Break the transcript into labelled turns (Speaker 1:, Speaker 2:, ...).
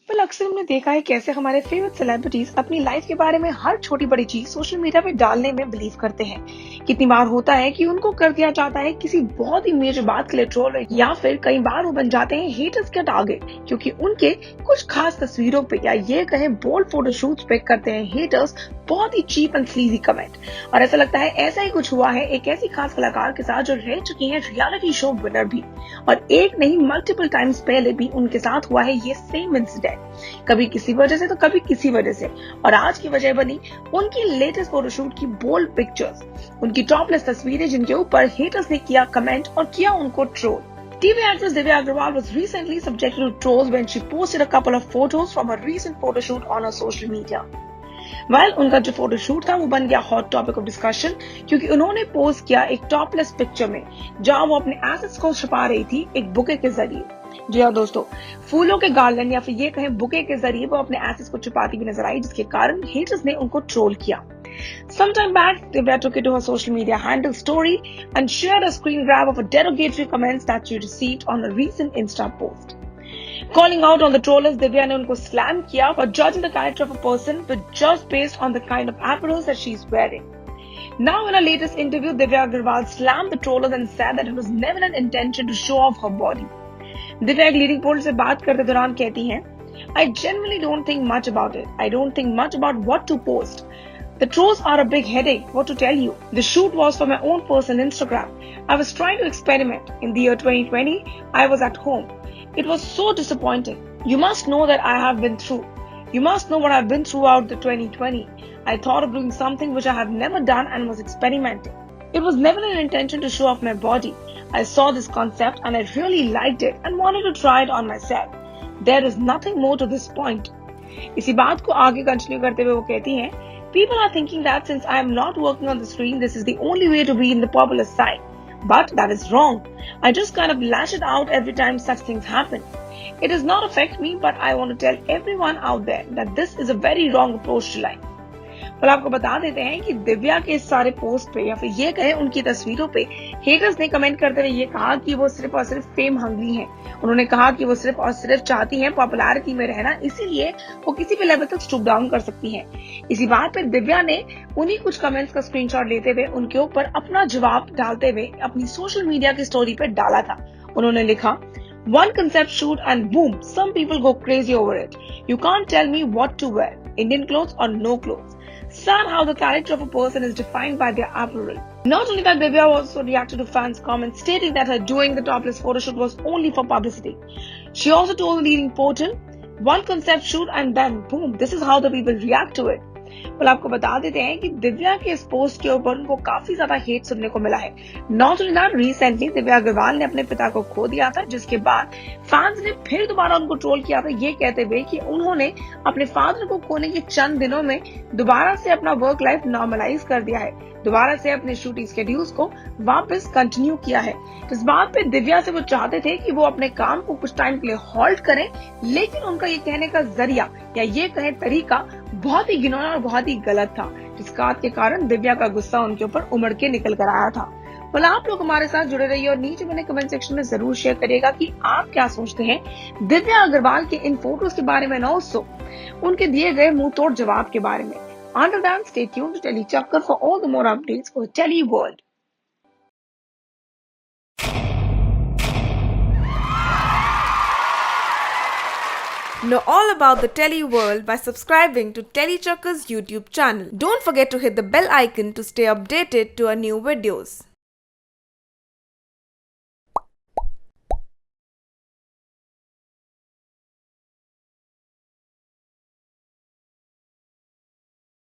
Speaker 1: पर अक्सर हमने देखा है कैसे हमारे फेवरेट सेलिब्रिटीज अपनी लाइफ के बारे में हर छोटी बड़ी चीज सोशल मीडिया पे डालने में बिलीव करते हैं। कितनी बार होता है कि उनको कर दिया जाता है किसी बहुत ही मेजर बात के लिए ट्रोल, या फिर कई बार वो बन जाते हैं हेटर्स के टारगेट, क्योंकि उनके कुछ खास तस्वीरों पे या ये कहें बोल्ड फोटोशूट्स पे करते हैं हेटर्स बहुत ही चीप एंड स्लीजी कमेंट। और ऐसा लगता है ऐसा ही कुछ हुआ है एक ऐसी खास कलाकार के साथ जो रह चुकी है रियलिटी शो विनर भी, और एक नहीं मल्टीपल टाइम्स पहले भी उनके साथ हुआ है ये सेम इंसिडेंट, कभी किसी वजह से तो कभी किसी वजह से। और आज की वजह बनी उनकी लेटेस्ट फोटोशूट की बोल्ड पिक्चर्स, उनकी टॉपलेस तस्वीरें जिनके ऊपर हेटर्स ने किया कमेंट और किया उनको troll. TV actress Divya Agarwal was recently subjected to trolls when she posted a couple of photos from her recent photo shoot on her social media. उनका जो फोटोशूट था वो बन गया हॉट टॉपिक ऑफ डिस्कशन, क्योंकि उन्होंने post किया एक टॉपलेस पिक्चर में जहां वो अपने एसेट्स को छुपा रही थी एक बुके के जरिए। जी हाँ दोस्तों, फूलों के गार्लन या फिर ये कहें बुके के जरिए वो अपने एसेट्स को छुपाती हुई नजर आई, जिसके कारण हेटर्स ने उनको ट्रोल किया। Sometime back, Divya took it to her social media handle story and shared a screen grab of a derogatory comments that she received on a recent Insta post. Calling out on the trollers, Divya ने उनको slam किया for judging the character of a person but just based on the kind of apparel that she's wearing. Now, in her latest interview, Divya Agarwal slammed the trollers and said that it was never an intention to show off her body. Divya एक leading पोल से बात करते दौरान कहती हैं, I genuinely don't think much about it. I don't think much about what to post. The trolls are a big headache, what to tell you. The shoot was for my own personal Instagram. I was trying to experiment. In the year 2020, I was at home. It was so disappointing. You must know that I have been through. You must know what I've been throughout the 2020. I thought of doing something which I have never done and was experimenting. It was never an intention to show off my body. I saw this concept and I really liked it and wanted to try it on myself. There is nothing more to this point. इसी बात को आगे continue करते हुए वो कहती हैं, People are thinking that since I am not working on the screen, this is the only way to be in the popular side. But that is wrong. I just kind of lash it out every time such things happen. It does not affect me, but I want to tell everyone out there that this is a very wrong approach to life. और आपको बता देते हैं कि दिव्या के इस सारे post पे या फिर ये कहे उनकी तस्वीरों पे हेटर्स ने कमेंट करते हुए ये कहा कि वो सिर्फ और सिर्फ फेम हंगरी हैं। उन्होंने कहा कि वो सिर्फ और सिर्फ चाहती हैं पॉपुलैरिटी में रहना, इसीलिए वो किसी भी लेवल तक स्टूप डाउन कर सकती हैं। इसी बात पे दिव्या ने उन्हीं कुछ कमेंट्स का स्क्रीनशॉट लेते हुए उनके ऊपर अपना जवाब डालते हुए अपनी सोशल मीडिया की स्टोरी पे डाला था। उन्होंने लिखा, One concept shoot and boom, some people go crazy over it. You can't tell me what to wear, Indian clothes or no clothes. Sad how the character of a person is defined by their apparel. Not only that, Divya also reacted to fans' comments stating that her doing the topless photoshoot was only for publicity. She also told the leading portal, one concept shoot and then boom, this is how the people react to it. आपको बता देते हैं कि दिव्या के इस post के ऊपर उनको काफी ज्यादा हेट सुनने को मिला है। Not only that, recently Divya Agarwal ने अपने पिता को खो दिया था, जिसके बाद फैंस ने फिर दोबारा उनको ट्रोल किया था ये कहते हुए कि उन्होंने अपने फादर को खोने के चंद दिनों में दोबारा से अपना वर्क लाइफ नॉर्मलाइज कर दिया है, दोबारा से अपने शूटिंग स्केड्यूल्स को वापस कंटिन्यू किया है। इस बात पे दिव्या से वो चाहते थे कि वो अपने काम को कुछ टाइम के लिए हॉल्ट करें, लेकिन उनका ये कहने का जरिया या ये कहे तरीका बहुत ही घिनौना और बहुत ही गलत था, जिस बात के कारण दिव्या का गुस्सा उनके ऊपर उमड़ के निकल कर आया था। आप लोग हमारे साथ जुड़े रहिए और नीचे मैंने कमेंट सेक्शन में जरूर शेयर करिएगा कि आप क्या सोचते हैं दिव्या अग्रवाल के इन फोटोज के बारे में, और उनके दिए गए मुंह तोड़ जवाब के बारे में। Until then, stay tuned to Telly Chakkar for all the more updates for Telly World.
Speaker 2: Know all about the Telly World by subscribing to Telly Chakkar's YouTube channel. Don't forget to hit the bell icon to stay updated to our new videos.